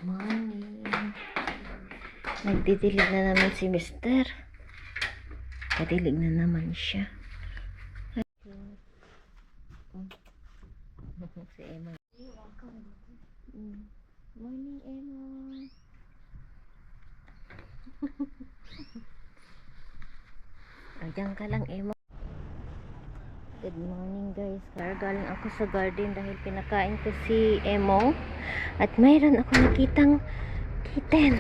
Morning. Nagdidilig na naman si Mister. Kadilig na naman siya. Si Emma. Morning, Emma. Diyan ka lang, Emma. Good morning, guys. Galing ako sa garden dahil pinakain ko si Emong. At mayroon ako nakitang kitten.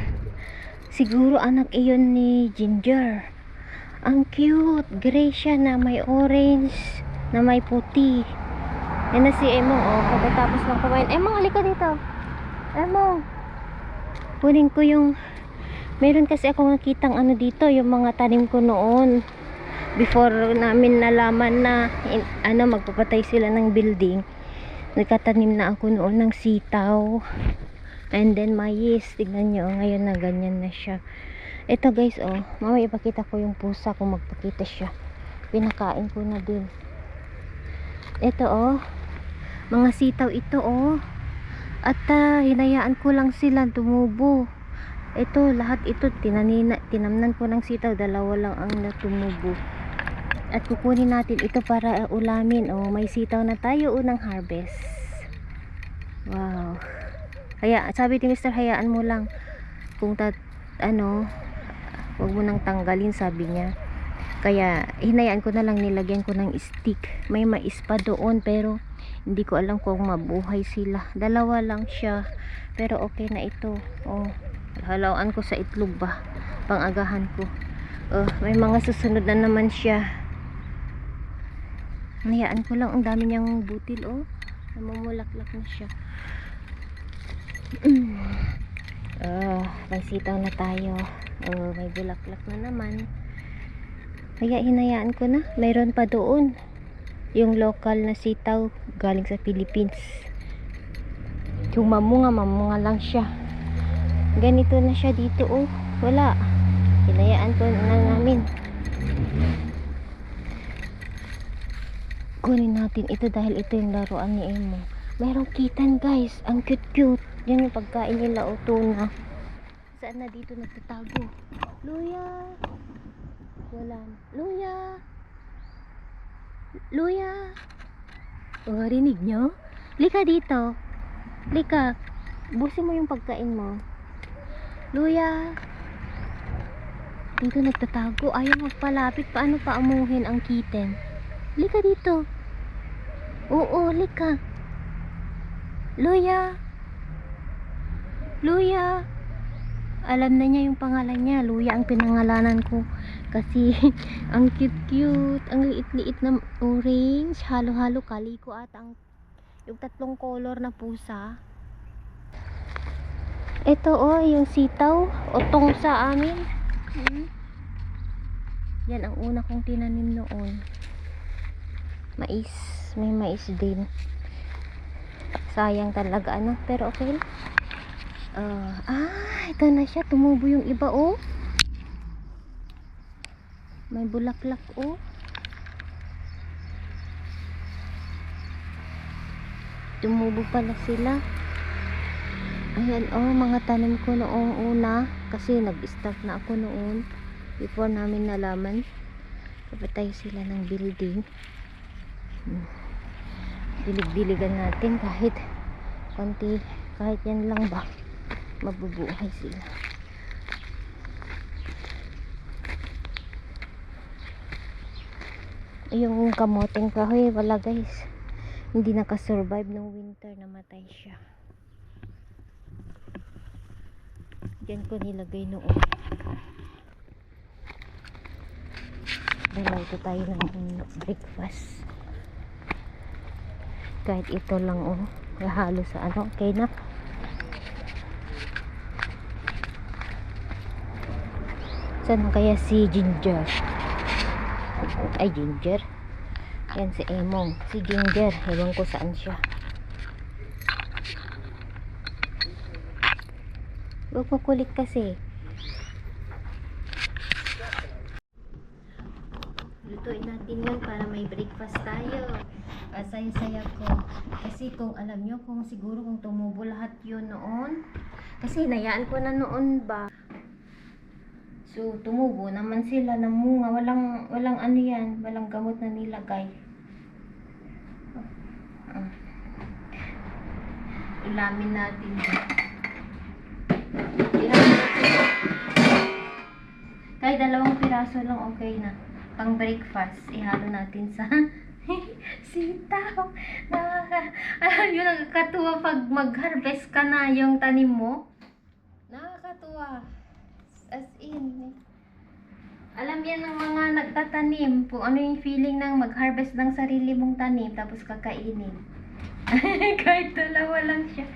Siguro anak iyon ni Ginger. Ang cute. Gray siya na may orange, na may puti. Yan na si Emong. Oh, pagkatapos ng kumain. Emong, halika dito. Emong. Kunin ko yung... Meron kasi ako nakitang ano dito, yung mga tanim ko noon. Before namin nalaman na magpapatay sila ng building, nagkatanim na ako noon ng sitaw and then mais. Tignan nyo, ngayon na ganyan na siya. Ito guys, oh, mamaya ipakita ko yung pusa kung magpakita siya. Pinakain ko na din. Ito, oh, mga sitaw ito, oh, at hinayaan ko lang sila tumubo. Ito, lahat ito tinamnan ko ng sitaw, dalawa lang ang natumubo. At kukunin natin ito para ulamin. Oh, may sitaw na tayo, unang harvest. Wow. Kaya sabi ni Mr. hayaan mo lang. Kung wag mo nang tanggalin, sabi niya. Kaya hinayaan ko na lang, nilagyan ko ng stick. May mais pa doon pero hindi ko alam kung mabuhay sila. Dalawa lang siya. Pero okay na ito. Oh, halawaan ko sa itlog ba? Pangagahan ko. Oh, may mga susunod na naman siya. Hayaan ko lang, ang dami niyang butil, oh. Namumulaklak na siya. May sitaw na tayo. Oh, may bulaklak na naman. Kaya hinayaan ko na. Mayroon pa doon. Yung local na sitaw galing sa Philippines. Yung mamunga lang siya. Ganito na siya dito, oh. Wala. Hinayaan ko na namin. Kunin natin ito dahil ito yung laruan ni Emo. Mayroong kitten, guys. Ang cute. Yan yung pagkain nila, o tuna. Saan na dito nagtatago? Luya! Wala. Luya! Luya! Oh, rinig nyo? Lika dito. Lika. Busin mo yung pagkain mo. Luya! Dito nagtatago. Ayaw magpalapit. Paano pa amuhin ang kitten? Lika dito. Oo, lika. Luya. Luya. Alam na niya yung pangalan niya. Luya ang pinangalanan ko. Kasi ang cute. Ang liit-liit na orange. Halo-halo kaliko at yung tatlong color na pusa. Ito, oh, yung sitaw. Utong sa amin. Yan ang una kong tinanim noon. Mais, may mais din. Sayang talaga pero okay lang. Ito na siya, tumubo yung iba, oh. May bulaklak, oh. Tumubo pala sila. Ayan, oh, mga tanim ko noong una kasi nag-start na ako noon before namin nalaman kapatay sila ng building. Bilig-biligan natin kahit konti, kahit yan lang ba mabubuhay sila. Yung kamoteng kahoy wala, guys, hindi nakasurvive ng winter, namatay siya. Diyan ko nilagay noon. Dalaw tayo ng breakfast. Kahit ito lang, oh, halo sa okay na. Saan kaya si Ginger? Ay, Ginger. Yan si Emong. Si Ginger, ewan ko saan siya. Huwag mo kulit kasi. Lutuin natin yan para may breakfast tayo. Saya-saya ko. Kasi kung alam nyo, kung siguro kung tumubo lahat yun noon, Kasi hinayaan ko na noon ba. So, tumubo naman sila ng munga. Walang ano yan. Walang gamot na nilagay. Ulamin natin. Kahit 2 piraso lang okay na. Pang breakfast, ihalo natin sa sitaw. Yun nakakatuwa pag mag-harvest ka na yung tanim mo. Nakakatuwa. As in. Alam yan ng mga nagtatanim kung ano yung feeling ng mag-harvest ng sarili mong tanim tapos kakainin. Kahit 2 lang siya.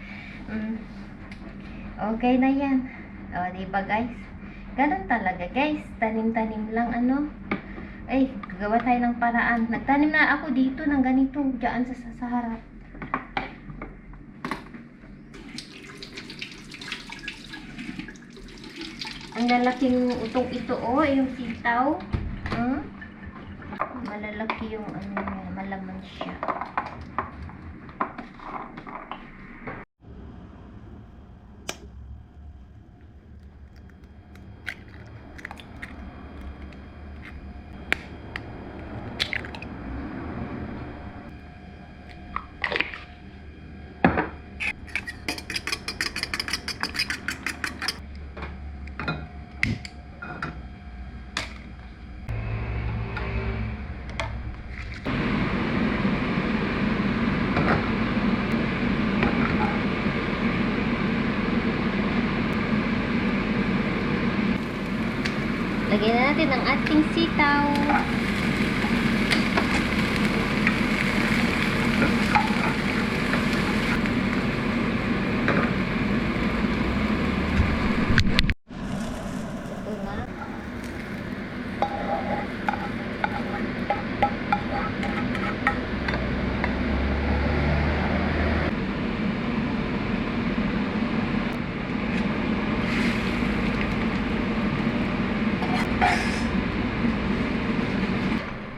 Okay na yan. O, diba guys? Ganun talaga guys. Tanim-tanim lang ano. Ay, gagawa tayo ng paraan. Nagtanim na ako dito ng ganito. Diyan sa harap. Ang lalaking utong ito yung sitaw. Malalaki yung ano niya. Malaman siya. Lagyan na natin ang ating sitaw. Ito na.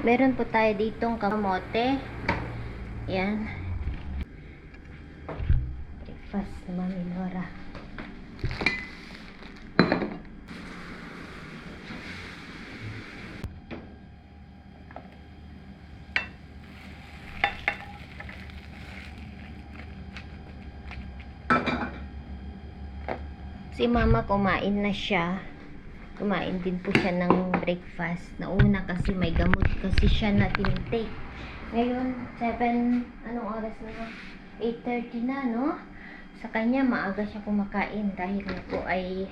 Meron po tayo ditong kamote. Yan. Breakfast ni Mami Nora. Si Mama kumain na siya. Kumain din po siya ng breakfast. Nauna kasi may gamot kasi siya na tinitake. Ngayon, 7, anong oras na? 8:30 na, no? Sa kanya, maaga siya kumakain dahil na po ay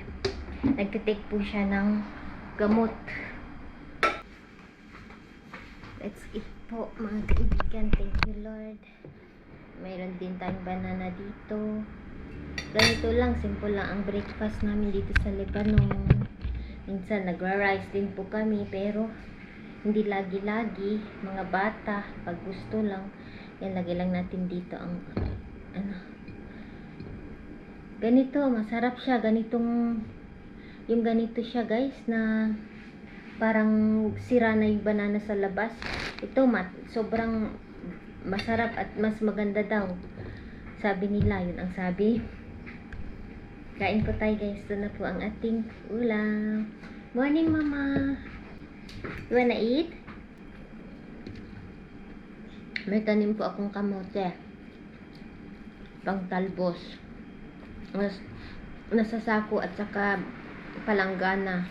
nagtitake po siya ng gamot. Let's eat po, mga kaibigan. Thank you, Lord. Mayroon din tayong banana dito. Ganito lang, simple lang ang breakfast namin dito sa Lebanon. Minsan nagra-rice din po kami pero hindi lagi-lagi. Mga bata, pag gusto lang, yan, lagay lang natin dito ang ano. Ganito, masarap siya. Ganitong, yung ganito siya guys, na parang sira na yung banana sa labas. Ito, sobrang masarap at mas maganda daw. Sabi nila, yun ang sabi. Kain po tayo guys. Ito na po ang ating ulam. Morning, Mama. You wanna eat? May tanim po akong kamote. Pang talbos. Nasa sako at saka palanggana.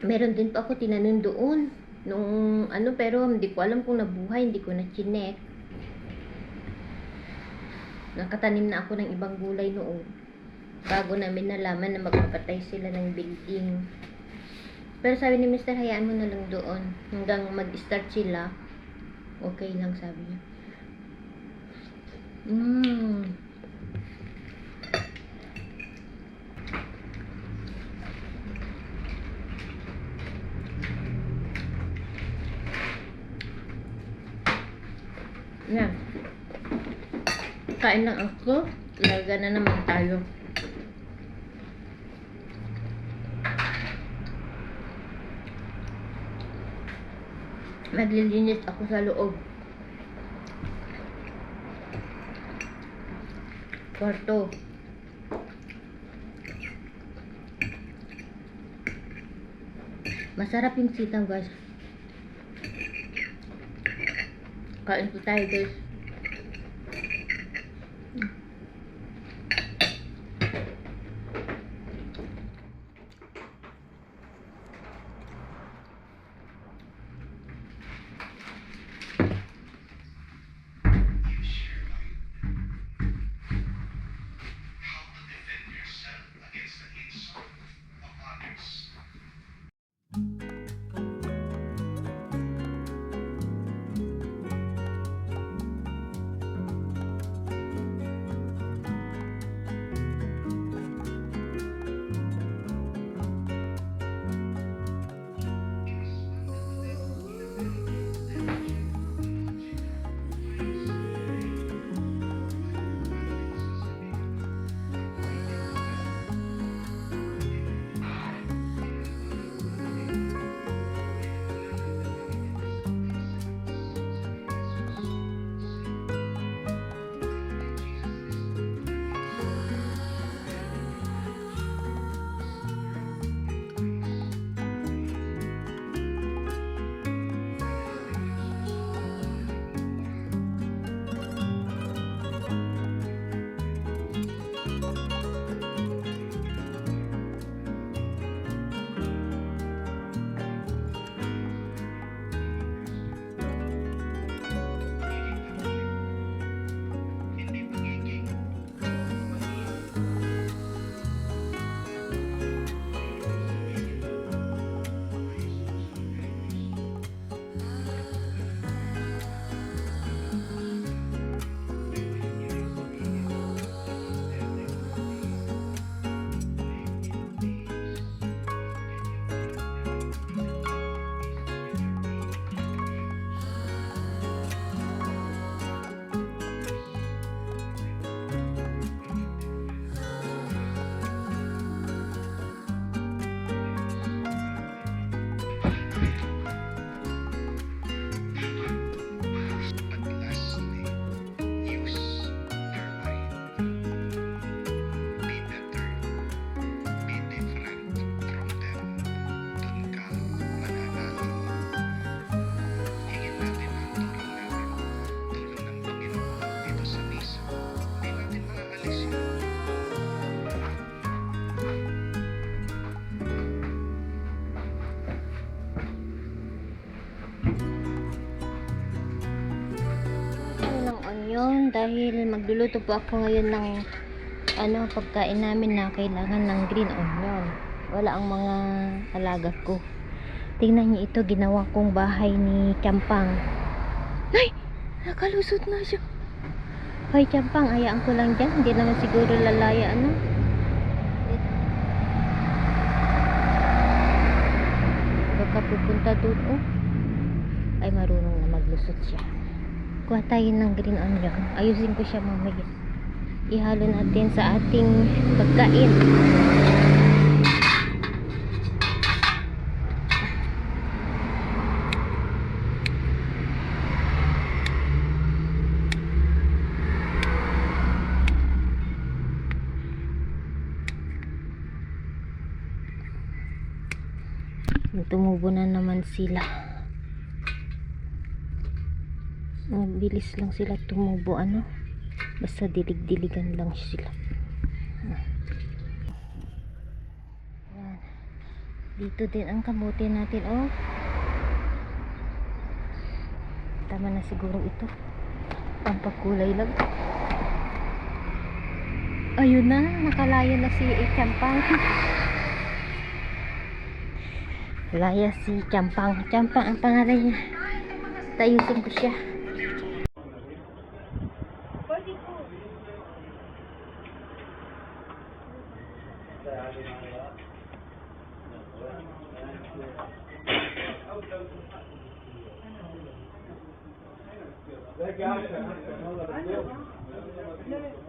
Meron din po ako tinanim doon. Nung ano, pero hindi ko alam kung nabuhay. Hindi ko na chinek. Nakatanim na ako ng ibang gulay noon. Bago namin nalaman na magpapatay sila ng building. Pero sabi ni Mr. hayaan mo na lang doon. Hanggang mag-start sila. Okay lang, sabi niya. Yan. Kain lang ako. Ilaga na naman tayo. Maglilinis ako sa loob. Kwarto. Masarap yung sitaw, guys. Kain po tayo, guys. Onion dahil magluluto po ako ngayon ng pagkain namin na kailangan ng green onion. Wala ang mga alaga ko. Tingnan niyo ito, ginawa kong bahay ni Champang. Ay! Nakalusot na siya. Hoy Champang, hayaan ko lang dyan. Hindi naman siguro lalaya baka pupunta doon. Ay, marunong na maglusot siya. Kuha tayo ng green onion. Ayusin ko siya mamaya. Ihalo natin sa ating pagkain. Tumubo na naman sila. Mabilis lang sila tumubo, basta dilig-diligan lang sila. Yan. Dito din ang kamote natin, tama na siguro ito, pampakulay lang. Ayun na, nakalayo na si Champang. Laya si Champang. Champang ang pangalan niya. Tayusin ko siya.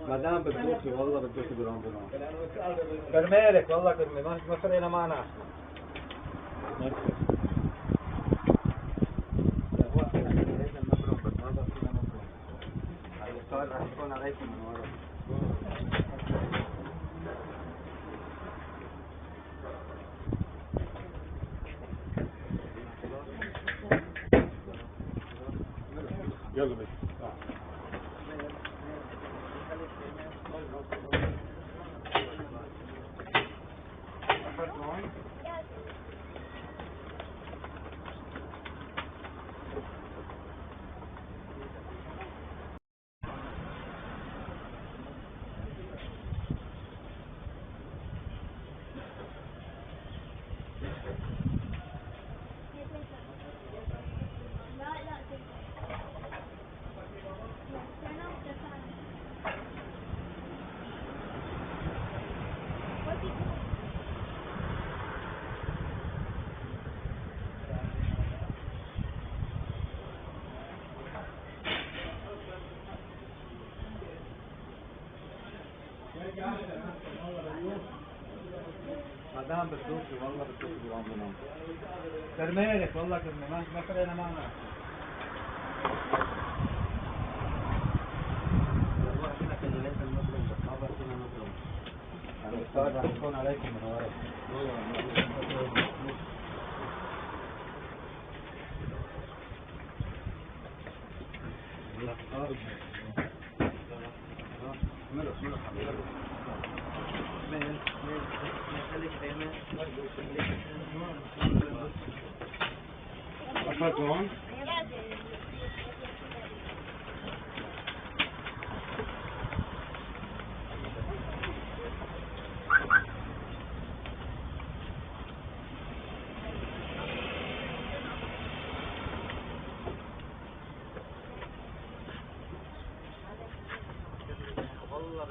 مدام بتدوسي والله بتدوسي برامبنا كرمالك والله كرمالك ما فرقنا معنا يلا بينا. مدام بتدوسي والله بتدوسي بالامبولانس. كرمالك والله كرمال ما فرقنا معنا. والله احنا كنا لازم نطلب بس ما بقينا نطلب. انا مستعد راح يكون عليكم من ورا. أخذت هون؟ والله